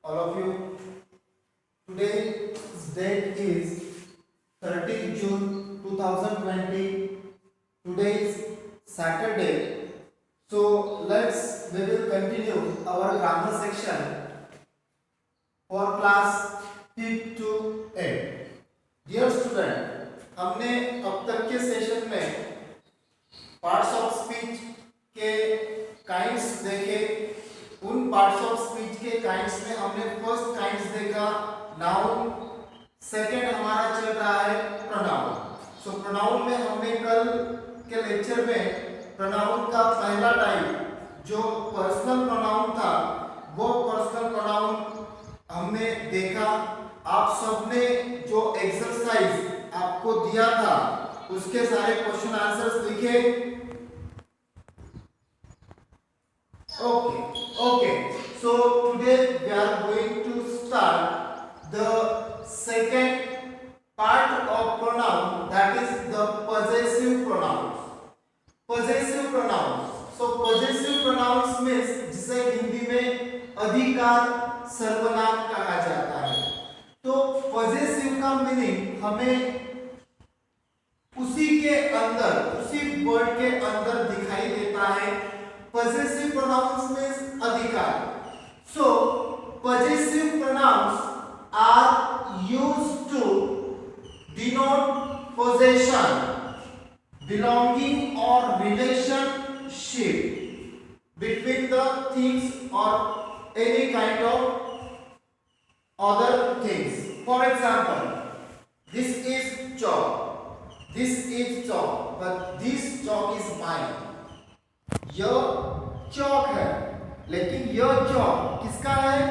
all of you. Today's date is 30 June 2020. Today is Saturday. So we will continue our grammar section for class 5th to 8th. Dear student, हमने अब तक के session में parts of speech के kinds देखे. उन parts of speech के kinds में हमने फर्स्ट काइंड्स देखा नाउन, सेकंड हमारा चल रहा है प्रोनाउन. सो प्रोनाउन में हमने कल के लेक्चर में प्रोनाउन का पहला टाइप जो पर्सनल प्रोनाउन था वो पर्सनल प्रोनाउन हमने देखा. आप सबने जो एक्सरसाइज आपको दिया था उसके सारे क्वेश्चन आंसर्स लिखे. Okay. So today we are going to start the second part of pronoun, that is the possessive pronouns. Possessive pronouns. So possessive pronouns means जिसे हिंदी में अधिकार सर्वनाम कहा जाता है. तो possessive का मीनिंग हमें उसी के अंदर, उसी वर्ड के अंदर दिखाई देता है. Possessive pronouns means अधिकार. So possessive pronouns are used to denote possession, belonging or relationship between the things or any kind of other things. For example, this is chalk. This is chalk, but this chalk is mine. यह चौक है लेकिन यह चौक किसका है?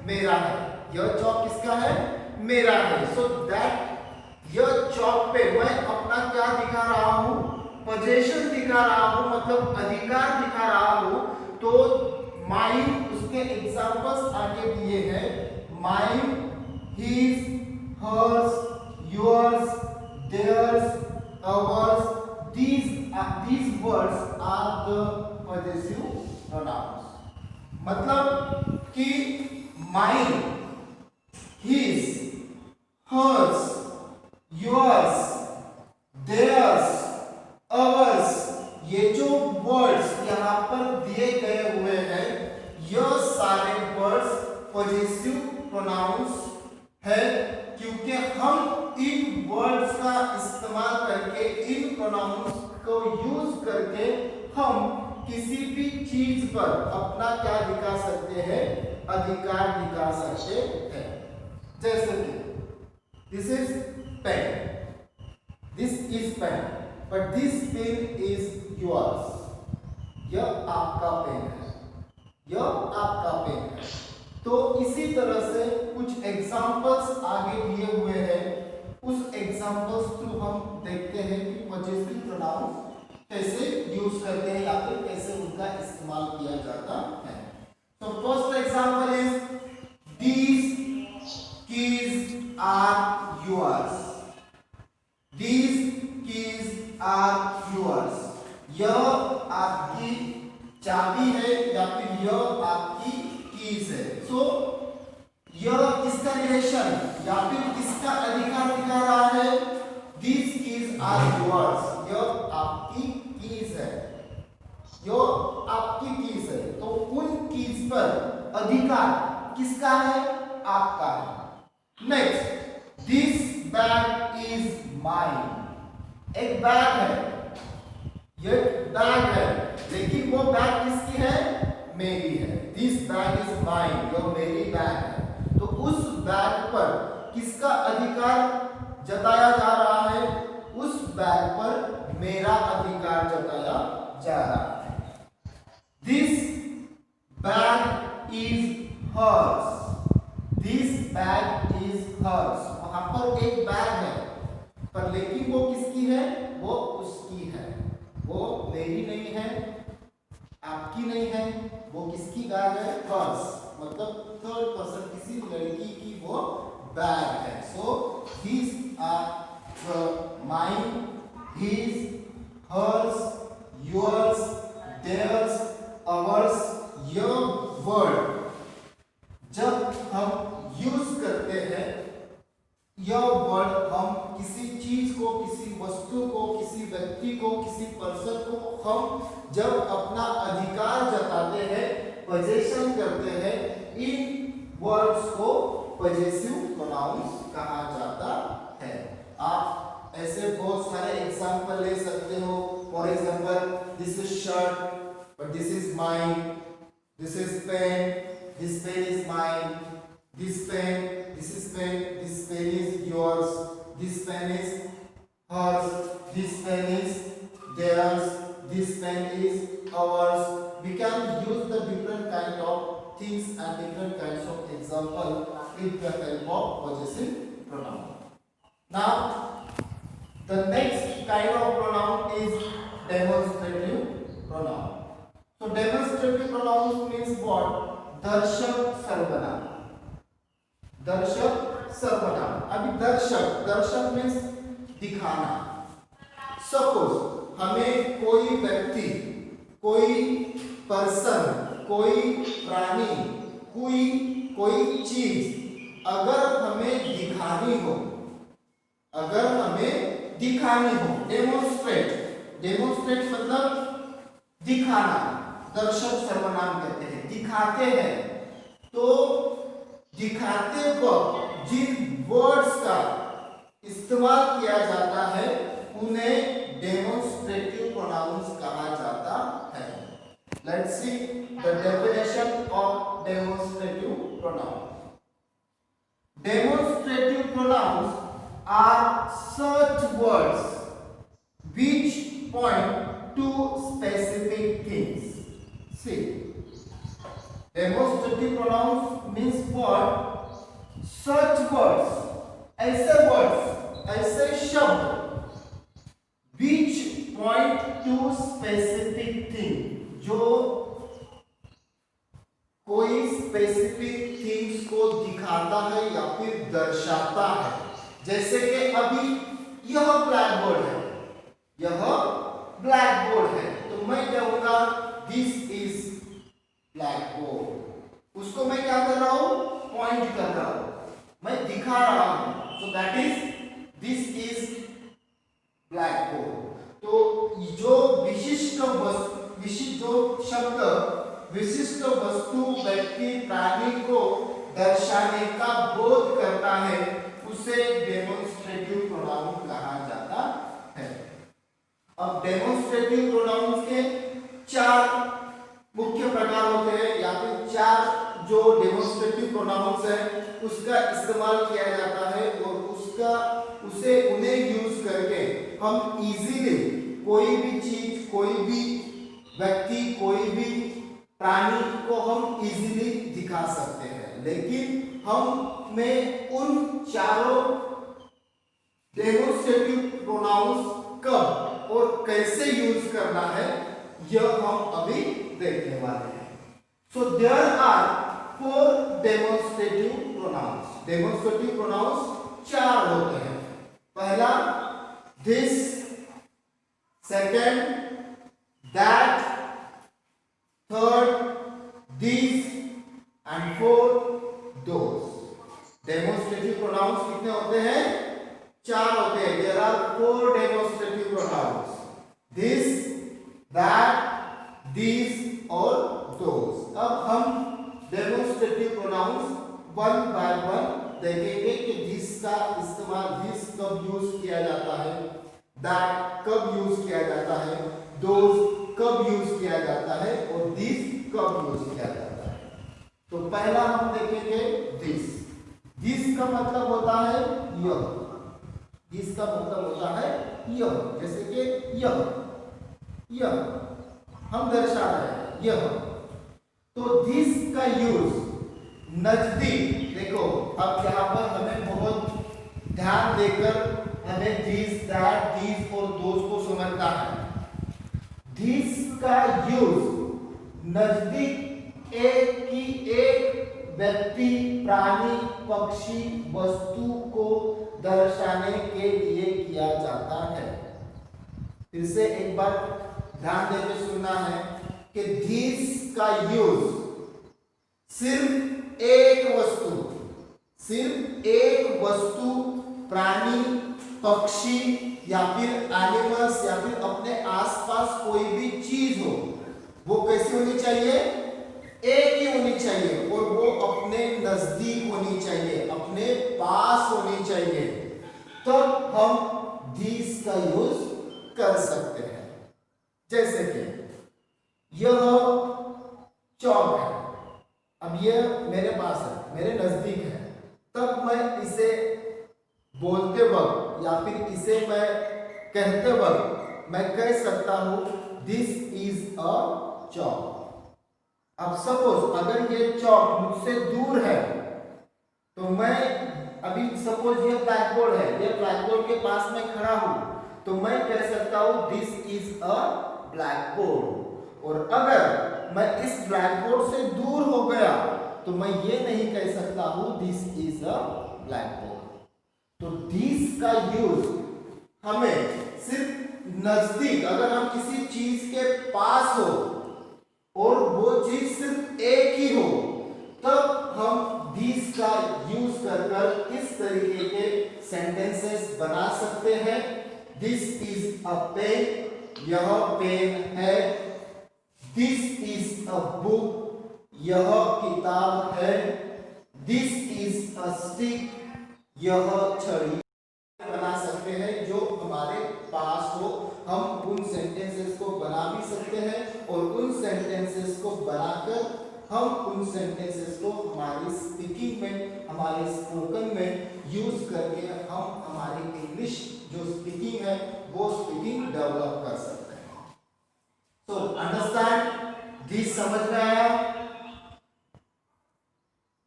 मेरा है. यह चौक किसका है? मेरा है. सो दैट यह चौक पे मैं अपना क्या दिखा रहा हूं? पोजेशन दिखा रहा हूं, मतलब अधिकार दिखा रहा हूं. तो माइन, उसके एग्जांपल्स आगे दिए हैं. Mine, his, hers, yours, theirs, ours. These words are the possessive pronouns. मतलब कि mine, his, hers, yours, theirs, ours, ये जो words यहाँ पर दिए गए हुए हैं यह सारे words possessive pronouns है, क्योंकि हम इन वर्ड्स का इस्तेमाल करके, इन प्रोनाउंस को यूज करके हम किसी भी चीज पर अपना क्या दिखा सकते हैं? अधिकार दिखा सकते हैं. जैसे कि this is pen, this is pen, but this pen is yours. यह आपका पेन है, यह आपका पेन है. तो इसी तरह से कुछ एग्जांपल्स आगे दिए हुए हैं. उस एग्जांपल्स थ्रू हम देखते हैं कि पॉजिटिव प्रोनाउन कैसे यूज करते हैं या फिर कैसे उनका इस्तेमाल किया जाता है. तो first example is these keys are yours. These keys are yours. यह आपकी चाबी है या फिर यह आपकी कीज है. सो यह किसका रिलेशन या फिर किसका अधिकार दिखा रहा है? These keys are yours. यह आपकी कीज है, यह आपकी कीज है. तो उन कीज पर अधिकार किसका है? आपका है. Next, this bag is mine. एक बैग है, यह बैग है, लेकिन वो बैग किसकी है? मेरी है. दिस बैग इज माइन, यह मेरी बैग है. तो उस बैग पर किसका अधिकार जताया जा रहा है? उस बैग पर मेरा अधिकार जताया जा रहा है. This bag is hers. This bag is hers. वहां पर एक बैग है पर लेकिन वो किसकी है? वो उसकी है. वो मेरी नहीं है, आपकी नहीं है. वो किसकी बैग है? हर्स. मतलब थर्ड पर्सन, किसी लड़की की वो बैग है. सो these are mine, his, hers, yours, theirs, ours. Your word जब हम यूज करते हैं यह वर्ड, हम किसी चीज को, किसी वस्तु को, किसी व्यक्ति को, किसी पर्सन को हम जब अपना अधिकार जताते हैं, पोजेशन करते हैं, इन वर्ड्स को पॉजेसिव प्रोनाउंस कहा जाता है। आप ऐसे बहुत सारे एग्जांपल ले सकते हो। For example, this is shirt but this is mine, this is pen, this pen is mine, this pen, this is pen, this pen is yours, this pen is hers, this pen is theirs, this pen is ours. We can use the different kind of things and different kinds of example with the help of possessive pronoun. Now the next kind of pronoun is demonstrative pronoun. So demonstrative pronouns means what? दर्शक सर्वनाम, दर्शक सर्वनाम। अभी दर्शक means दिखाना। Suppose हमें कोई व्यक्ति, कोई पर्सन, कोई प्राणी, कोई चीज अगर हमें दिखानी हो, डेमोन्स्ट्रेट मतलब दिखाना, दर्शक सर्वनाम कहते हैं। दिखाते हैं तो दिखाते वक्त जिन वर्ड्स का इस्तेमाल किया जाता है उन्हें डेमोन्स्ट्रेटिव प्रोनाउंस कहा जाता है। Let's see the definition of demonstrative pronoun. Demonstrative pronouns are such words which point to specific things. See, demonstrative pronouns means what? Such words, ऐसे शब्द which point to specific thing, जो कोई specific things को दिखाता है या फिर दर्शाता है। जैसे कि अभी यह ब्लैक बोर्ड है, तो मैं कहूंगा दिस इज ब्लैक बोर्ड। उसको मैं क्या कर रहा हूं? पॉइंट कर रहा हूं, मैं दिखा रहा हूं। So that is this is black board. तो जो विशिष्ट वस्तु व्यक्ति प्राणी को दर्शाने का बोध करता है उसे डेमोन्स्ट्रेटिव प्रोनाउन कहा जाता है। अब डेमोन्स्ट्रेटिव प्रोनाउंस के 4 मुख्य प्रकार होते हैं, या फिर 4 जो डेमोन्स्ट्रेटिव प्रोनाउंस है उसका इस्तेमाल किया जाता है और उन्हें यूज करके हम इजीली कोई भी चीज, कोई भी व्यक्ति, कोई भी प्राणी को हम इजीली दिखा सकते हैं। लेकिन हमें उन 4 डेमोन्स्ट्रेटिव प्रोनाउंस कब और कैसे यूज करना है यह हम अभी देखने वाले हैं। So there are 4 demonstrative pronouns. Demonstrative pronouns 4 होते हैं। पहला this, second that, third this and fourth those. Demonstrative pronouns कितने होते हैं? 4 होते हैं। There are 4 demonstrative pronouns, this, that, these और those। अब हम demonstrative pronouns one by one देखेंगे कि this का इस्तेमाल, this कब यूज किया जाता है, that कब यूज किया जाता है, those कब यूज किया जाता है और this कब यूज किया जाता है। तो पहला हम देखेंगे this का मतलब होता है यह, this का मतलब होता है यह। जैसे कि यह हम दर्शा रहे हैं यह। तो दिस का यूज नजदीक, देखो अब यहाँ पर हमें बहुत ध्यान देकर हमें दिस, दैट, दिस और दोस को समझना है। दिस का यूज नजदीक एक व्यक्ति, प्राणी, पक्षी, वस्तु को दर्शाने के लिए किया जाता है। फिर से एक बार ध्यान देकर सुनना है कि दिस का यूज सिर्फ एक वस्तु, सिर्फ एक वस्तु, प्राणी, पक्षी या फिर एनिमल्स या फिर अपने आसपास कोई भी चीज हो, वो कैसी होनी चाहिए? एक ही होनी चाहिए और वो अपने नजदीक होनी चाहिए, अपने पास होनी चाहिए, तब हम दिस का यूज कर सकते हैं। जैसे कि यह चौक है, अब यह मेरे पास है, मेरे नजदीक है, तब मैं इसे बोलते वक्त या फिर इसे मैं कहते वक्त मैं कह सकता हूं दिस इज अ चौक। अब सपोज अगर ये चौक मुझसे दूर है तो मैं, अभी सपोज ये ब्लैक बोर्ड है, ये ब्लैक बोर्ड के पास में खड़ा हूं तो मैं कह सकता हूं this is a black board. और अगर मैं इस ब्लैक बोर्ड से दूर हो गया तो मैं ये नहीं कह सकता हूं this is a black board. तो दिस का यूज हमें सिर्फ नजदीक, अगर हम किसी चीज के पास हो और वो चीज सिर्फ एक ही हो, तब हम दिस का यूज कर इस तरीके के सेंटेंसेस बना सकते हैं। दिस इज अ पेन, यह पेन है। दिस इज अ बुक, यह किताब है। दिस इज अ स्टिक, यह छड़ी। बना सकते हैं जो हमारे पास हो, हम उन सेंटेंसेस को बना भी सकते हैं और उन सेंटेंसेस को बनाकर हम उन सेंटेंसेस को हमारी स्पीकिंग में, हमारे स्पोकन में यूज करके हम हमारी इंग्लिश जो स्पीकिंग है वो स्पीकिंग डेवलप कर सकते हैं। तो अंडरस्टैंड दिस, समझ में आया?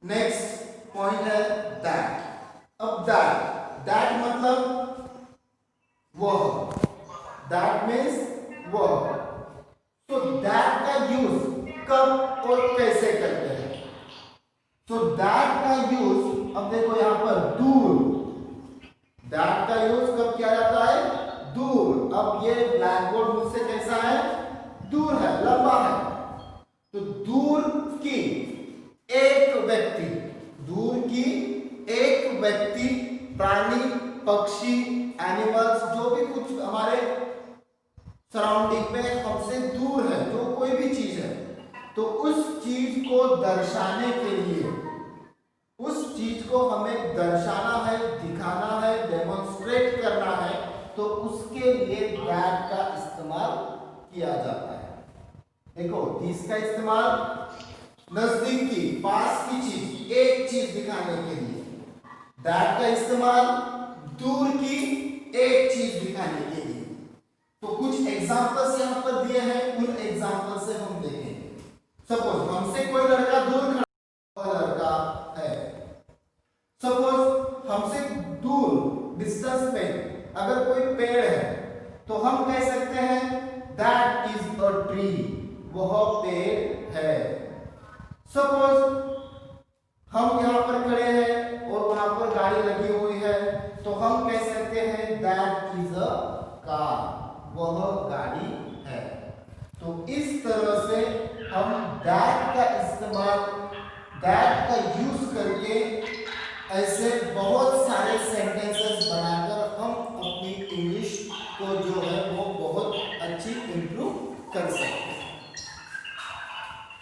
नेक्स्ट पॉइंट है दैट। अब दैट मतलब वह, दैट मीन्स वह। तो दैट का यूज कब और कैसे करते हैं? तो दैट का यूज, अब देखो यहां पर दूर, दैट का यूज कब किया जाता है? दूर। अब ये ब्लैक बोर्ड मुझसे कैसा है? दूर है, लंबा है। तो दूर की एक व्यक्ति, दूर की एक व्यक्ति, प्राणी, पक्षी, एनिमल्स, जो भी कुछ हमारे सराउंडिंग में हमसे दूर है, जो कोई भी चीज है, तो उस चीज को दर्शाने के लिए, उस चीज को हमें दर्शाना है, दिखाना है, डेमोन्स्ट्रेट करना है, तो उसके लिए दैट का इस्तेमाल किया जाता है। देखो दिस का इस्तेमाल नजदीक की, पास की चीज, एक चीज दिखाने के लिए। दैट का इस्तेमाल दूर की एक चीज दिखाने के लिए। तो कुछ एग्जांपल्स यहां पर दिए हैं, उन एग्जांपल से हम देखेंगे। सपोज हमसे कोई लड़का दूर खड़ा लड़का है, सपोज हमसे दूर डिस्टेंस में अगर कोई पेड़ है तो हम कह सकते हैं दैट इज अ ट्री, वह पेड़ है। सपोज हम यहां पर खड़े हैं और वहां पर गाड़ी लगी हुई है तो हम कह सकते हैं दैट इज अ कार, वह गाड़ी है। तो इस तरह से हम दैट का इस्तेमाल, दैट का यूज करके ऐसे बहुत सारे सेंटेंसेस बनाकर हम अपनी इंग्लिश को जो है वो बहुत अच्छी इंप्रूव कर सकते हैं।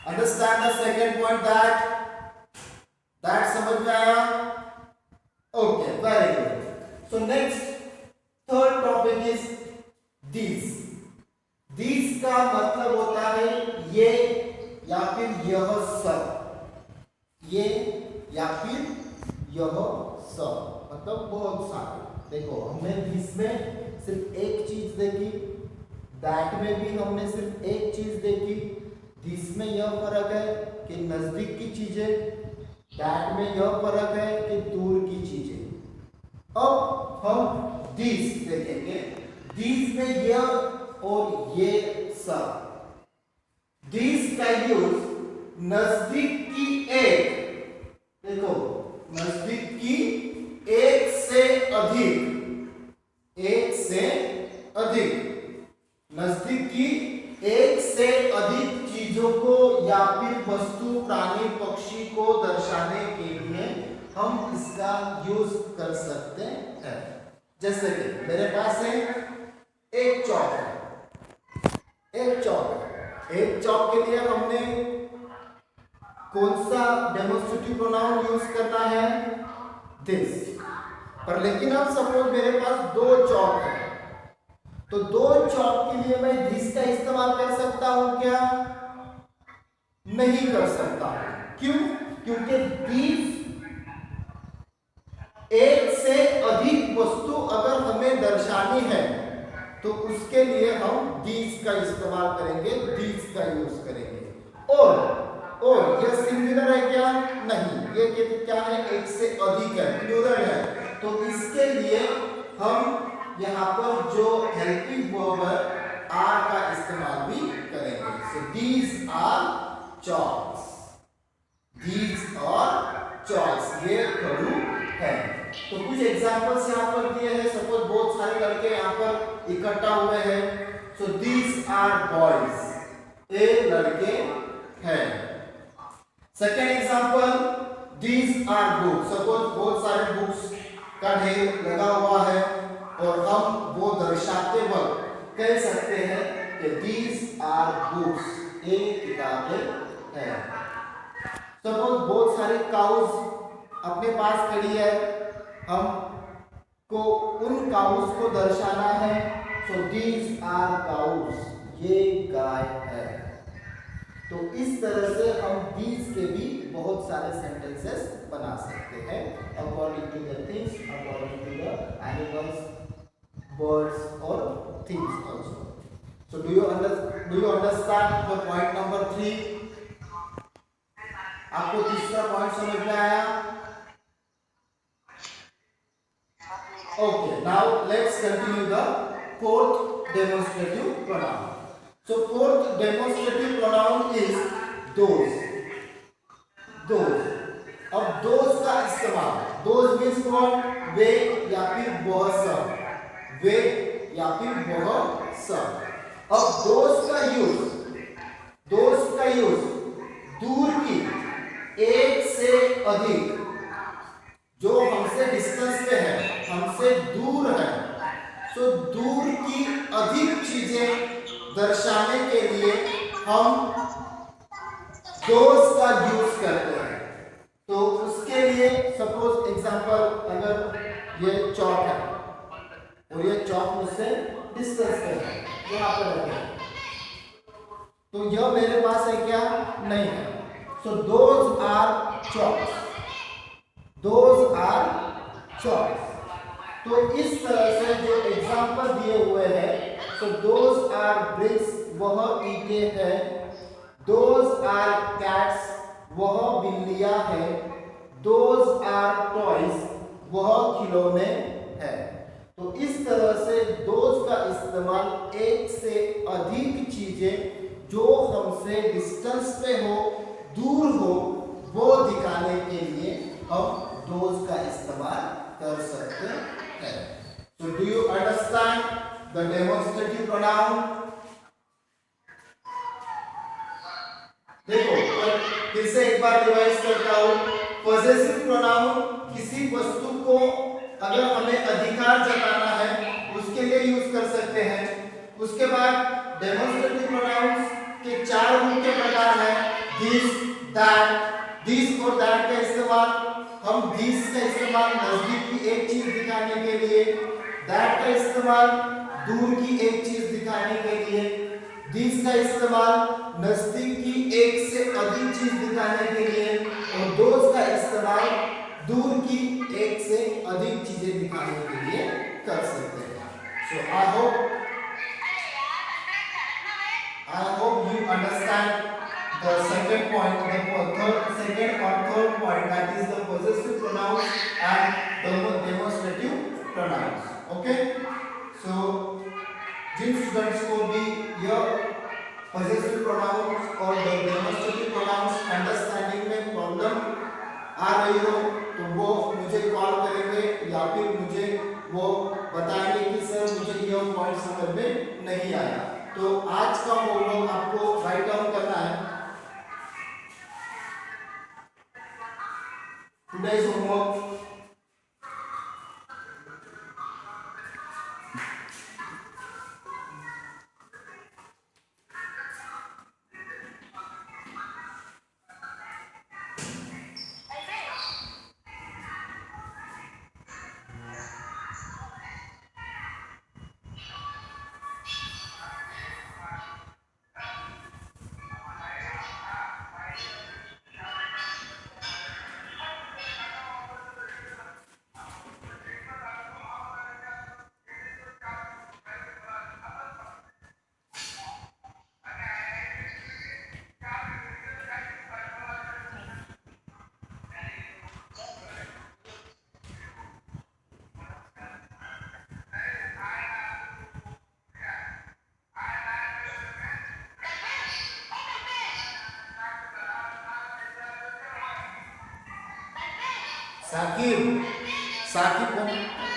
Understand the second point that समझ में आया? Okay, very good. So next third topic is this. This का मतलब होता है ये या फिर यह सब, ये या फिर यह सब, मतलब बहुत सारे। देखो हमने दिस में सिर्फ एक चीज देखी, दैट में भी हमने सिर्फ एक चीज देखी। दिस में यह फर्क है कि नजदीक की चीजें, दैट में यह फर्क है कि दूर की चीजें। अब हम दिस देखेंगे। दिस में यह और ये सब। दिस का यूज नजदीक की एक, देखो नजदीक की एक से अधिक, एक से अधिक, नजदीक की एक से अधिक चीजों को या फिर वस्तु, प्राणी, पक्षी को दर्शाने दर्शाने के लिए हम इसका यूज कर सकते हैं। जैसे कि मेरे पास है एक चौक है, एक चौक के लिए हमने कौन सा डेमोन्स्ट्रेटिव प्रोनाउन यूज करना है, दिस। पर लेकिन अब सपोज मेरे पास दो चौक है, तो दो चौक के लिए मैं दिस का इस्तेमाल कर सकता हूं क्या? नहीं कर सकता। क्यों? क्योंकि दिस एक से अधिक वस्तु अगर हमें दर्शानी है तो उसके लिए हम दिस का इस्तेमाल करेंगे, दिस का यूज करेंगे। और यह सिंगुलर है क्या? नहीं, ये क्या है? एक से अधिक है, प्लूरल है। तो इसके लिए हम यहाँ पर जो हेल्पिंग वर्ब है आर का इस्तेमाल भी करेंगे। So these are chalks, these are chalks, ये खड़ू है। तो कुछ एग्जांपल्स यहाँ पर दिए हैं। सपोज बहुत सारे लड़के यहाँ पर इकट्ठा हुए हैं। सो दीज आर बॉयज, ये लड़के हैं। Second example, these are books. Suppose बहुत सारे बुक्स का ढेर लगा हुआ है और हम वो दर्शाते वक्त कह सकते हैं कि दीज आर बुक्स, ये किताबें हैं। सपोज बहुत सारी काउज अपने पास खड़ी है, हम को उन काउज को दर्शाना है। सो दीज आर काउज, ये गाय है। तो इस तरह से हम दीज के भी बहुत सारे सेंटेंसेस बना सकते हैं according to the things, according to the animals, birds और things also. So do you understand the point number 3? आपको तीसरा पॉइंट समझ में आया? Okay, now let's continue the fourth demonstrative pronoun. So fourth demonstrative pronoun is those. Those. अब those का इस्तेमाल, those means what? वे या फिर वह सब, वे या फिर वह सब। अब those का यूज दूर की, एक से अधिक, जो हमसे डिस्टेंस पे है, हमसे दूर है, सो दूर की अधिक चीजें दर्शाने के लिए हम दोस का यूज करते हैं। तो उसके लिए सपोज एग्जांपल, अगर ये चौक है और ये चौक मुझसे डिस्टेंस पे है, यहाँ पर रखे, तो यह मेरे पास है क्या? नहीं है। So those are chalks, those are chalks. तो इस तरह से जो एग्जांपल दिए हुए हैं, सो दोज आर ब्रिक्स, वह ईंटें हैं। दोज आर कैट्स, वह बिल्लियां हैं। दोज आर टॉयज, वह खिलौने हैं। तो इस तरह से दोज का इस्तेमाल एक से अधिक चीजें जो हमसे डिस्टेंस पे हो, दूर हो, वो दिखाने के लिए हम दोज का इस्तेमाल कर सकते हैं। So do you understand the demonstrative pronoun? देखो, फिर से एक बार रिवाइज करता हूं। पॉजेसिव प्रोनाउन किसी वस्तु को अगर हमें अधिकार जताना है उसके लिए यूज कर सकते हैं। उसके बाद डेमोन्स्ट्रेटिव प्रोनाउंस के चार मुख्य प्रकार हैं, दिस, दैट। दिस और दैट का इस्तेमाल हम दिस का इस्तेमाल नजदीक की एक चीज दिखाने के लिए, दैट का इस्तेमाल दूर की एक चीज दिखाने के लिए, दिस का इस्तेमाल नजदीक की एक से अधिक चीज दिखाने के लिए, और दोज का इस्तेमाल दूर की एक से अधिक चीजें दिखाने के लिए कर सकते हैं। So I hope you understand the second point, second or third point, that is the possessive pronouns and the demonstrative pronouns. Okay, so Jin students को भी यह possessive pronouns और the demonstrative pronouns अंडरस्टैंडिंग में problem आ रही हो तो वो मुझे कॉल करेंगे या फिर मुझे वो बताएंगे कि सर मुझे यह पॉइंट समझ में नहीं आया। तो आज का होमवर्क आपको राइट डाउन करना है। today's homework. Sakib, Sakib.